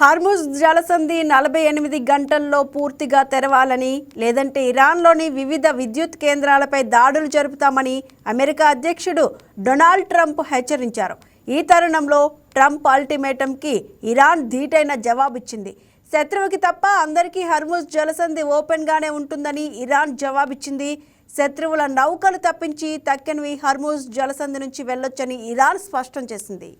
Hormuz జలసంధి 48 గంటల్లో పూర్తిగా తెరవాలని లేదంటే ఇరాన్లోని వివిధ విద్యుత్ కేంద్రాలపై దాడులు జరుపుతామని అమెరికా అధ్యక్షుడు డొనాల్డ్ ట్రంప్ హెచ్చరించారు. ఈ తరుణంలో ట్రంప్ అల్టిమేటంకి ఇరాన్ ధీటైన జవాబిచ్చింది. శత్రువుకి తప్ప అందరికీ హార్ముజ్ జలసంధి ఓపెన్గానే ఉంటుందని ఇరాన్ జవాబిచ్చింది. శత్రువుల నౌకలు తప్పించి తక్కెనవి హార్ముజ్ జలసంధి నుంచి వెళ్ళొచ్చని ఇరాన్ స్పష్టం చేసింది.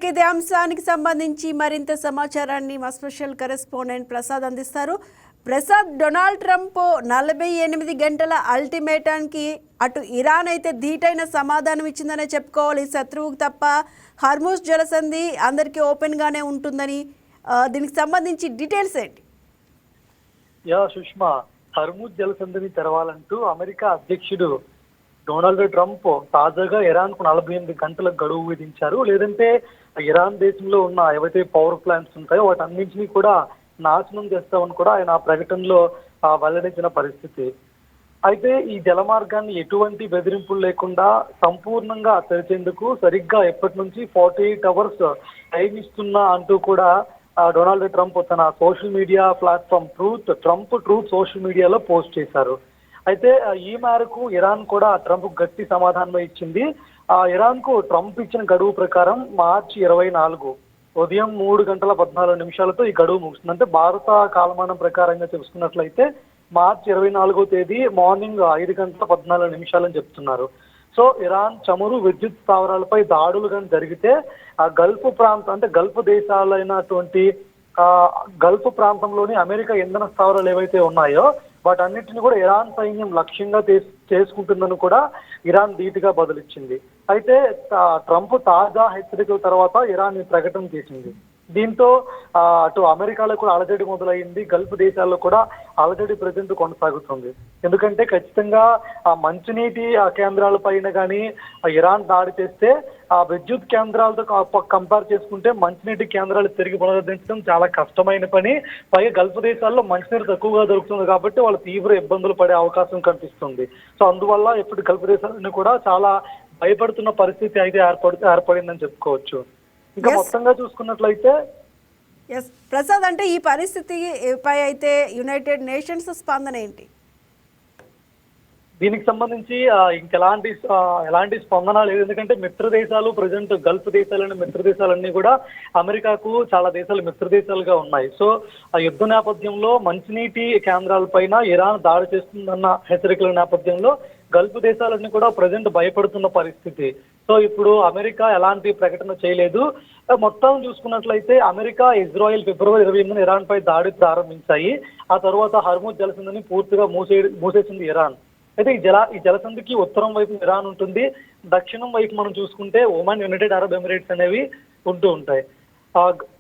ఇదే అంశానికి సంబంధించి మరింత సమాచారాన్ని మా స్పెషల్ కరెస్పాండెంట్ ప్రసాద్ అందిస్తారు. ప్రసాద్, డొనాల్డ్ ట్రంప్ 48 గంటల అల్టిమేటానికి అటు ఇరాన్ అయితే ధీటైన సమాధానం ఇచ్చిందనే చెప్పుకోవాలి. శత్రువుకు తప్ప హార్ముజ్ జలసంధి అందరికీ ఓపెన్గానే ఉంటుందని, దీనికి సంబంధించి డీటెయిల్స్ ఏంటి? సుష్మా, హార్ముజ్ జలసంధిని తెరవాలంటూ అమెరికా అధ్యక్షుడు డొనాల్డ్ ట్రంప్ తాజాగా ఇరాన్కు 48 గంటల గడువు విధించారు. లేదంటే ఇరాన్ దేశంలో ఉన్న ఏవైతే పవర్ ప్లాంట్స్ ఉంటాయో వాటన్నింటినీ కూడా నాశనం చేస్తామని కూడా ఆయన ఆ ప్రకటనలో వెల్లడించిన పరిస్థితి. అయితే ఈ జల మార్గాన్ని ఎటువంటి బెదిరింపులు లేకుండా సంపూర్ణంగా తెరిచేందుకు సరిగ్గా ఎప్పటి నుంచి 48 అవర్స్ టైం ఇస్తున్నా అంటూ కూడా డొనాల్డ్ ట్రంప్ తన social media platform truth social మీడియాలో పోస్ట్ చేశారు. అయితే ఈ మేరకు ఇరాన్ కూడా ట్రంప్ గట్టి సమాధానం ఇచ్చింది. ఇరాన్ కు ట్రంప్ ఇచ్చిన గడువు ప్రకారం మార్చి 24 ఉదయం 3:14 ఈ గడువు ముగుస్తుంది. అంటే భారత కాలమానం ప్రకారంగా చూసుకున్నట్లయితే మార్చి 24వ తేదీ మార్నింగ్ 5:14 అని చెప్తున్నారు. సో ఇరాన్ చమురు విద్యుత్ స్థావరాలపై దాడులు కానీ జరిగితే ఆ గల్ఫ్ ప్రాంతం అంటే గల్ఫ్ దేశాలైనటువంటి గల్ఫ్ ప్రాంతంలోని అమెరికా ఇంధన స్థావరాలు ఏవైతే ఉన్నాయో వాటన్నిటిని కూడా ఇరాన్ సైన్యం లక్ష్యంగా చేసుకుంటుందని కూడా ఇరాన్ ధీటుగా బదులిచ్చింది. అయితే ట్రంప్ తాజా హెచ్చరికల తర్వాత ఇరాన్ ఈ ప్రకటన చేసింది. దీంతో అటు అమెరికాలో కూడా అలజడి మొదలైంది. గల్ఫ్ దేశాల్లో కూడా అలజడి ప్రజెంట్ కొనసాగుతుంది. ఎందుకంటే ఖచ్చితంగా ఆ మంచినీటి కేంద్రాల పైన కానీ ఇరాన్ దాడి చేస్తే ఆ విద్యుత్ కేంద్రాలతో కంపేర్ చేసుకుంటే మంచినీటి కేంద్రాలు తిరిగి పునరుద్ధరించడం చాలా కష్టమైన పని. పైగా గల్ఫ్ దేశాల్లో మంచినీరు తక్కువగా దొరుకుతుంది కాబట్టి వాళ్ళు తీవ్ర ఇబ్బందులు పడే అవకాశం కనిపిస్తుంది. సో అందువల్ల ఇప్పుడు గల్ఫ్ దేశాలను కూడా చాలా భయపడుతున్న పరిస్థితి అయితే ఏర్పడిందని చెప్పుకోవచ్చు. ఇంకా మొత్తంగా చూసుకున్నట్లయితే ప్రసాద్, అంటే ఈ పరిస్థితిపై అయితే యునైటెడ్ నేషన్స్ స్పందన ఏంటి? దీనికి సంబంధించి ఎలాంటి స్పందన లేదు. ఎందుకంటే మిత్ర దేశాలు ప్రజెంట్ గల్ఫ్ దేశాలైన మిత్ర దేశాలన్నీ కూడా అమెరికాకు చాలా దేశాలు మిత్ర దేశాలుగా ఉన్నాయి. సో ఆ యుద్ధ నేపథ్యంలో మంచినీటి కేంద్రాలపైన ఇరాన్ దాడి చేస్తుందన్న హెచ్చరికల నేపథ్యంలో గల్ఫ్ దేశాలన్నీ కూడా ప్రజెంట్ భయపడుతున్న పరిస్థితి. సో ఇప్పుడు అమెరికా ఎలాంటి ప్రకటన చేయలేదు. మొత్తం చూసుకున్నట్లయితే అమెరికా, ఇజ్రాయెల్ ఫిబ్రవరి 28న ఇరాన్ పై దాడి ప్రారంభించాయి. ఆ తర్వాత హార్ముజ్ జలసంధిని పూర్తిగా మూసేసింది ఇరాన్. అయితే ఈ జలసంధికి ఉత్తరం వైపు ఇరాన్ ఉంటుంది, దక్షిణం వైపు మనం చూసుకుంటే ఒమాన్, యునైటెడ్ అరబ్ ఎమిరేట్స్ అనేవి ఉంటూ ఉంటాయి.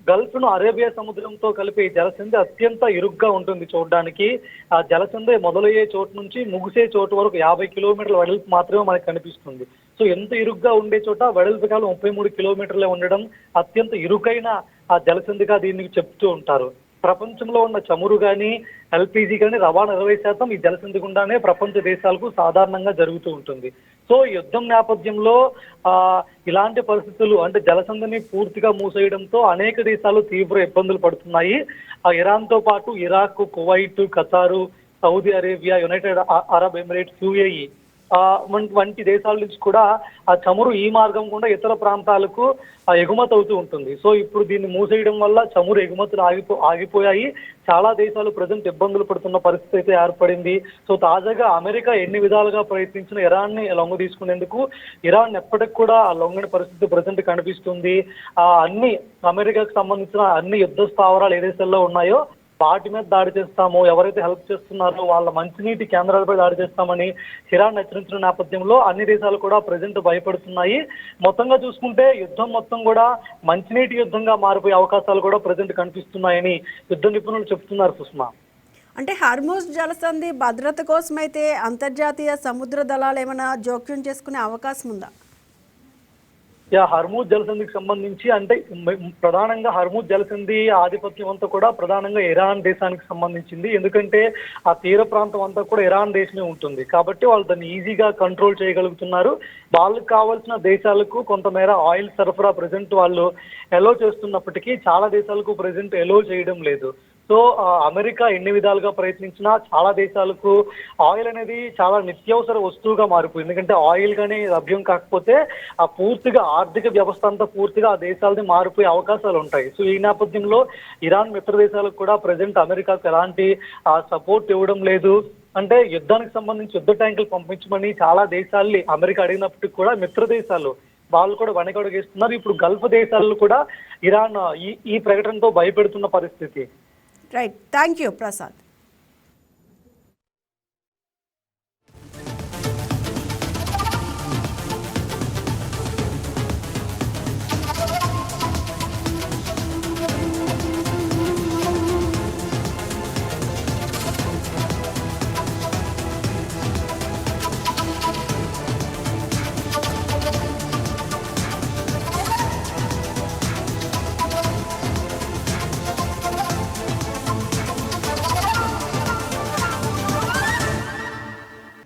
గల్ఫ్ ను అరేబియా సముద్రంతో కలిపి జలసంధి అత్యంత ఇరుగ్గా ఉంటుంది చూడడానికి. ఆ జలసంధి మొదలయ్యే చోటు నుంచి ముగిసే చోటు వరకు 50 కిలోమీటర్ల వెడల్పు మాత్రమే మనకు కనిపిస్తుంది. సో ఎంత ఇరుగ్గా ఉండే చోట వెడల్పు కాలం 33 కిలోమీటర్లే ఉండడం అత్యంత ఇరుకైన ఆ జలసంధిగా దీన్ని చెప్తూ ఉంటారు. ప్రపంచంలో ఉన్న చమురు కానీ ఎల్పిజి కానీ రవాణా 20% ఈ జలసంధి గుండానే ప్రపంచ దేశాలకు సాధారణంగా జరుగుతూ ఉంటుంది. సో యుద్ధం నేపథ్యంలో ఇలాంటి పరిస్థితులు అంటే జలసంధిని పూర్తిగా మూసేయడంతో అనేక దేశాలు తీవ్ర ఇబ్బందులు పడుతున్నాయి. ఇరాన్తో పాటు Iraq, Kuwait, ఖతారు, Saudi Arabia, United Arab Emirates, UAE వంటి దేశాల నుంచి కూడా ఆ చమురు ఈ మార్గం గుండా ఇతర ప్రాంతాలకు ఎగుమతి అవుతూ ఉంటుంది. సో ఇప్పుడు దీన్ని మూసేయడం వల్ల చమురు ఎగుమతులు ఆగిపోయాయి. చాలా దేశాలు ప్రజెంట్ ఇబ్బందులు పడుతున్న పరిస్థితి అయితే ఏర్పడింది. సో తాజాగా అమెరికా ఎన్ని విధాలుగా ప్రయత్నించిన ఇరాన్ ని లొంగ తీసుకునేందుకు ఇరాన్ ఎప్పటికి కూడా ఆ లొంగని పరిస్థితి ప్రజెంట్ కనిపిస్తుంది. అన్ని అమెరికాకు సంబంధించిన అన్ని యుద్ధ స్థావరాలు ఏ దేశాల్లో ఉన్నాయో వాటి మీద దాడి చేస్తాము, ఎవరైతే హెల్ప్ చేస్తున్నారో వాళ్ళ మంచినీటి కేంద్రాలపై దాడి చేస్తామని ఇరాన్ హెచ్చరించిన నేపథ్యంలో అన్ని దేశాలు కూడా ప్రజెంట్ భయపడుతున్నాయి. మొత్తంగా చూసుకుంటే యుద్ధం మొత్తం కూడా మంచినీటి యుద్ధంగా మారిపోయే అవకాశాలు కూడా ప్రజెంట్ కనిపిస్తున్నాయని యుద్ధ నిపుణులు చెప్తున్నారు. సుష్మా, అంటే హార్ముజ్ జలసంధి భద్రత కోసమైతే అంతర్జాతీయ సముద్ర దళాలు ఏమైనా జోక్యం చేసుకునే అవకాశం ఉందా? హర్మూజ్ జలసంధికి సంబంధించి అంటే ప్రధానంగా హర్మూజ్ జలసంధి ఆధిపత్యం అంతా కూడా ప్రధానంగా ఇరాన్ దేశానికి సంబంధించింది. ఎందుకంటే ఆ తీర ప్రాంతం అంతా కూడా ఇరాన్ దేశమే ఉంటుంది కాబట్టి వాళ్ళు దాన్ని ఈజీగా కంట్రోల్ చేయగలుగుతున్నారు. వాళ్ళకి కావాల్సిన దేశాలకు కొంతమేర ఆయిల్ సరఫరా ప్రజెంట్ వాళ్ళు ఎలో చేస్తున్నప్పటికీ చాలా దేశాలకు ప్రజెంట్ ఎలో చేయడం లేదు. సో అమెరికా ఎన్ని విధాలుగా ప్రయత్నించినా చాలా దేశాలకు ఆయిల్ అనేది చాలా నిత్యావసర వస్తువుగా మారిపోయింది. ఎందుకంటే ఆయిల్ కానీ లభ్యం కాకపోతే ఆ పూర్తిగా ఆర్థిక వ్యవస్థ అంతా పూర్తిగా ఆ దేశాలది మారిపోయే అవకాశాలు ఉంటాయి. సో ఈ నేపథ్యంలో ఇరాన్ మిత్ర దేశాలకు కూడా ప్రజెంట్ అమెరికాకు ఎలాంటి సపోర్ట్ ఇవ్వడం లేదు. అంటే యుద్ధానికి సంబంధించి యుద్ధ ట్యాంకులు పంపించమని చాలా దేశాల్ని అమెరికా అడిగినప్పటికీ కూడా మిత్ర దేశాలు వాళ్ళు కూడా వెనకడుగేస్తున్నారు. ఇప్పుడు గల్ఫ్ దేశాలను కూడా ఇరాన్ ఈ ప్రకటనతో భయపెడుతున్న పరిస్థితి. Right, thank you Prasad.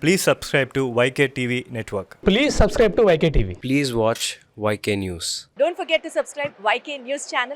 Please subscribe to YK TV Network. Please subscribe to YK TV. Please watch YK News. Don't forget to subscribe YK News channel.